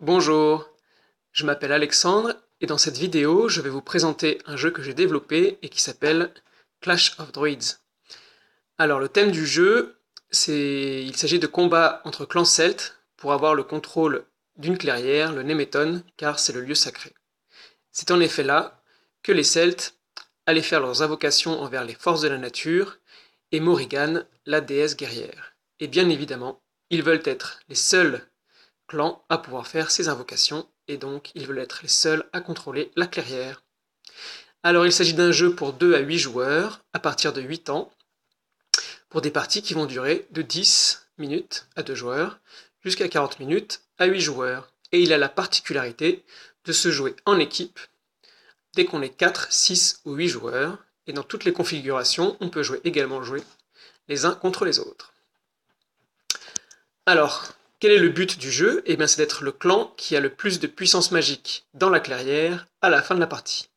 Bonjour, je m'appelle Alexandre et dans cette vidéo, je vais vous présenter un jeu que j'ai développé et qui s'appelle Clash of Druids. Alors le thème du jeu, il s'agit de combats entre clans celtes pour avoir le contrôle d'une clairière, le Nemeton, car c'est le lieu sacré. C'est en effet là que les Celtes allaient faire leurs invocations envers les forces de la nature et Morrigan, la déesse guerrière. Et bien évidemment, ils veulent être les seuls clans à pouvoir faire ces invocations, et donc ils veulent être les seuls à contrôler la clairière. Alors il s'agit d'un jeu pour 2 à 8 joueurs, à partir de 8 ans, pour des parties qui vont durer de 10 minutes à 2 joueurs, jusqu'à 40 minutes à 8 joueurs. Et il a la particularité de se jouer en équipe, dès qu'on est 4, 6 ou 8 joueurs, et dans toutes les configurations, on peut également jouer les uns contre les autres. Alors, quel est le but du jeu? Eh bien, c'est d'être le clan qui a le plus de puissance magique dans la clairière à la fin de la partie.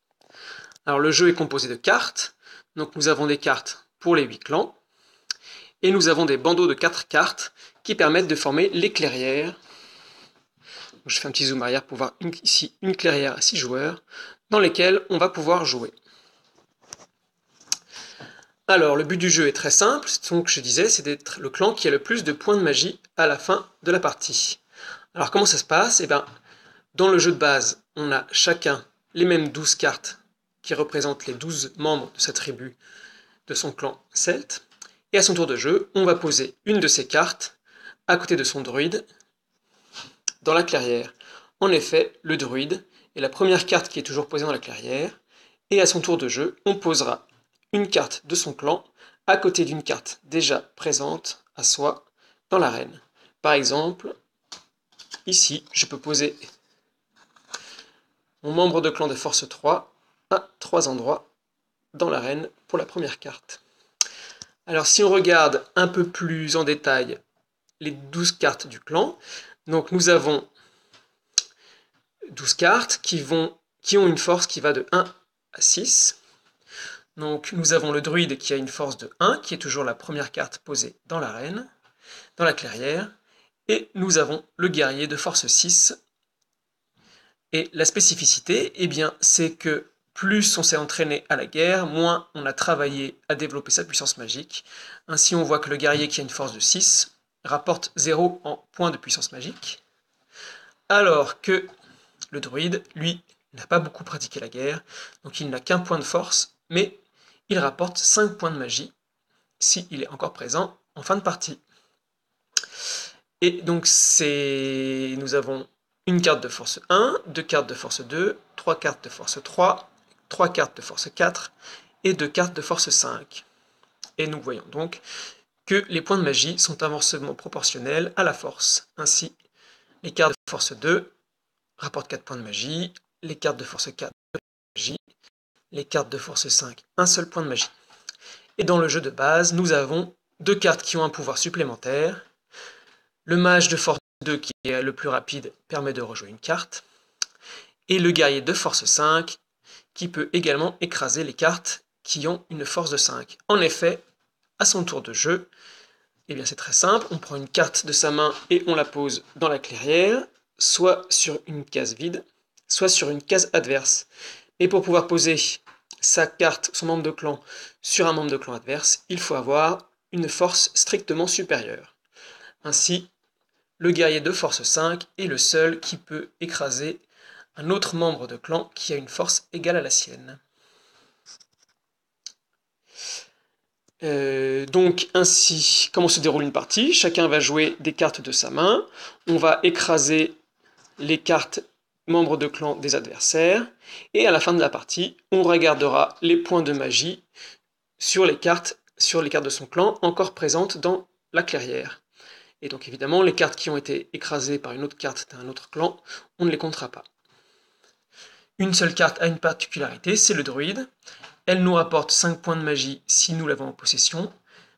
Alors, le jeu est composé de cartes. Donc, nous avons des cartes pour les 8 clans. Et nous avons des bandeaux de 4 cartes qui permettent de former les clairières. Donc, je fais un petit zoom arrière pour voir ici une clairière à 6 joueurs dans lesquelles on va pouvoir jouer. Alors, le but du jeu est très simple, donc je disais, c'est d'être le clan qui a le plus de points de magie à la fin de la partie. Alors, comment ça se passe? Eh bien, dans le jeu de base, on a chacun les mêmes 12 cartes qui représentent les 12 membres de sa tribu, de son clan celte. Et à son tour de jeu, on va poser une de ces cartes à côté de son druide dans la clairière. En effet, le druide est la première carte qui est toujours posée dans la clairière. Et à son tour de jeu, on posera une carte de son clan à côté d'une carte déjà présente à soi dans l'arène. Par exemple, ici, je peux poser mon membre de clan de force 3 à 3 endroits dans l'arène pour la première carte. Alors si on regarde un peu plus en détail les 12 cartes du clan, donc nous avons 12 cartes qui ont une force qui va de 1 à 6. Donc nous avons le druide qui a une force de 1, qui est toujours la première carte posée dans l'arène, dans la clairière, et nous avons le guerrier de force 6. Et la spécificité, eh bien, c'est que plus on s'est entraîné à la guerre, moins on a travaillé à développer sa puissance magique. Ainsi, on voit que le guerrier qui a une force de 6 rapporte 0 en points de puissance magique, alors que le druide, lui, n'a pas beaucoup pratiqué la guerre, donc il n'a qu'un point de force, mais il rapporte 5 points de magie s'il est encore présent en fin de partie. Et donc nous avons une carte de force 1, 2 cartes de force 2, 3 cartes de force 3, 3 cartes de force 4 et 2 cartes de force 5. Et nous voyons donc que les points de magie sont inversement proportionnels à la force. Ainsi, les cartes de force 2 rapportent 4 points de magie, les cartes de force 4, 2 points de magie, les cartes de force 5, un seul point de magie. Et dans le jeu de base, nous avons 2 cartes qui ont un pouvoir supplémentaire. Le mage de force 2, qui est le plus rapide, permet de rejouer une carte. Et le guerrier de force 5, qui peut également écraser les cartes qui ont une force de 5. En effet, à son tour de jeu, eh bien c'est très simple, on prend une carte de sa main et on la pose dans la clairière, soit sur une case vide, soit sur une case adverse. Et pour pouvoir poser sa carte, son membre de clan, sur un membre de clan adverse, il faut avoir une force strictement supérieure. Ainsi, le guerrier de force 5 est le seul qui peut écraser un autre membre de clan qui a une force égale à la sienne. Donc ainsi, comment se déroule une partie? Chacun va jouer des cartes de sa main, on va écraser les cartes membres de clan des adversaires, et à la fin de la partie, on regardera les points de magie sur les cartes de son clan encore présentes dans la clairière. Et donc évidemment, les cartes qui ont été écrasées par une autre carte d'un autre clan, on ne les comptera pas. Une seule carte a une particularité, c'est le druide. Elle nous rapporte 5 points de magie si nous l'avons en possession,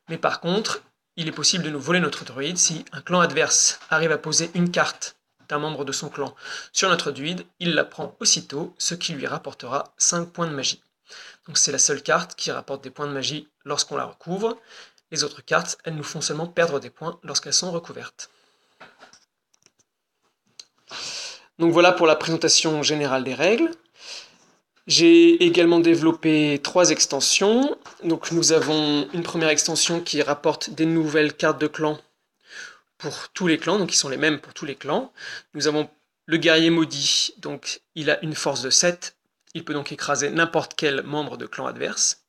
mais par contre, il est possible de nous voler notre druide si un clan adverse arrive à poser une carte d'un membre de son clan sur notre druide, il la prend aussitôt, ce qui lui rapportera 5 points de magie. Donc c'est la seule carte qui rapporte des points de magie lorsqu'on la recouvre. Les autres cartes, elles nous font seulement perdre des points lorsqu'elles sont recouvertes. Donc voilà pour la présentation générale des règles. J'ai également développé 3 extensions. Donc nous avons une première extension qui rapporte des nouvelles cartes de clan pour tous les clans, donc qui sont les mêmes pour tous les clans. Nous avons le guerrier maudit, donc il a une force de 7, il peut donc écraser n'importe quel membre de clan adverse.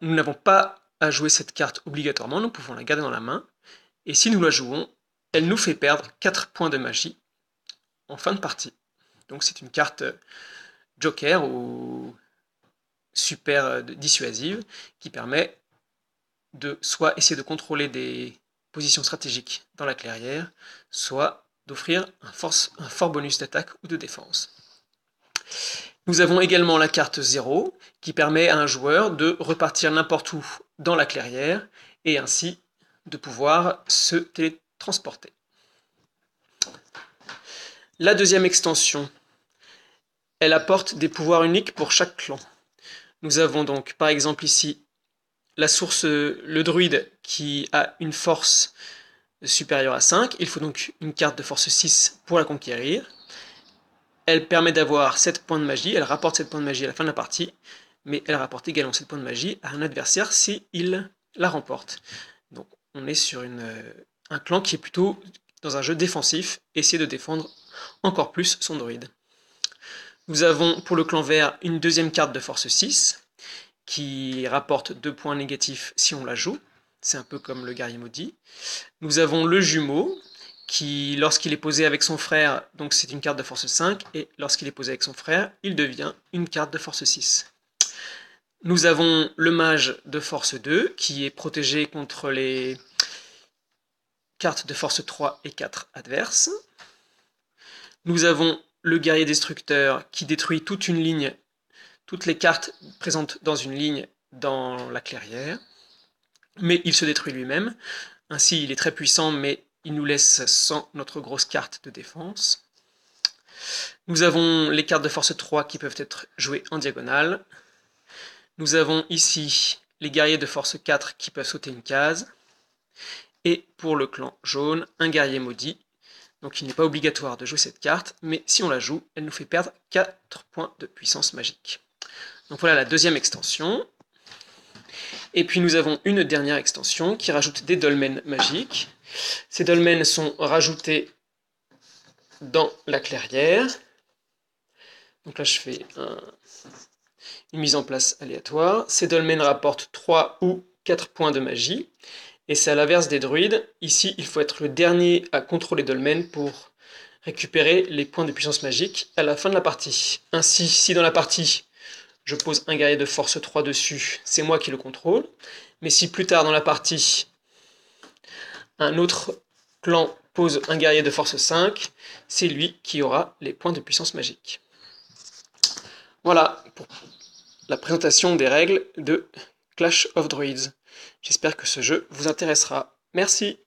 Nous n'avons pas à jouer cette carte obligatoirement, nous pouvons la garder dans la main, et si nous la jouons, elle nous fait perdre 4 points de magie en fin de partie. Donc c'est une carte joker ou super dissuasive qui permet de soit essayer de contrôler des position stratégique dans la clairière, soit d'offrir un fort bonus d'attaque ou de défense. Nous avons également la carte 0, qui permet à un joueur de repartir n'importe où dans la clairière, et ainsi de pouvoir se télétransporter. La deuxième extension, elle apporte des pouvoirs uniques pour chaque clan. Nous avons donc par exemple ici la source, le druide, qui a une force supérieure à 5, il faut donc une carte de force 6 pour la conquérir. Elle permet d'avoir 7 points de magie, elle rapporte 7 points de magie à la fin de la partie, mais elle rapporte également 7 points de magie à un adversaire si il la remporte. Donc on est sur un clan qui est plutôt dans un jeu défensif, essayer de défendre encore plus son druide. Nous avons pour le clan vert une deuxième carte de force 6, qui rapporte 2 points négatifs si on la joue. C'est un peu comme le guerrier maudit. Nous avons le jumeau, qui, lorsqu'il est posé avec son frère, donc c'est une carte de force 5, et lorsqu'il est posé avec son frère, il devient une carte de force 6. Nous avons le mage de force 2, qui est protégé contre les cartes de force 3 et 4 adverses. Nous avons le guerrier destructeur, qui détruit toute une ligne, toutes les cartes présentes dans une ligne dans la clairière, mais il se détruit lui-même. Ainsi, il est très puissant, mais il nous laisse sans notre grosse carte de défense. Nous avons les cartes de force 3 qui peuvent être jouées en diagonale. Nous avons ici les guerriers de force 4 qui peuvent sauter une case. Et pour le clan jaune, un guerrier maudit. Donc il n'est pas obligatoire de jouer cette carte, mais si on la joue, elle nous fait perdre 4 points de puissance magique. Donc voilà la deuxième extension. Et puis nous avons une dernière extension qui rajoute des dolmens magiques. Ces dolmens sont rajoutés dans la clairière. Donc là je fais une mise en place aléatoire. Ces dolmens rapportent 3 ou 4 points de magie. Et c'est à l'inverse des druides. Ici il faut être le dernier à contrôler dolmens pour récupérer les points de puissance magique à la fin de la partie. Ainsi, si dans la partie je pose un guerrier de force 3 dessus, c'est moi qui le contrôle. Mais si plus tard dans la partie, un autre clan pose un guerrier de force 5, c'est lui qui aura les points de puissance magique. Voilà pour la présentation des règles de Clash of Druids. J'espère que ce jeu vous intéressera. Merci.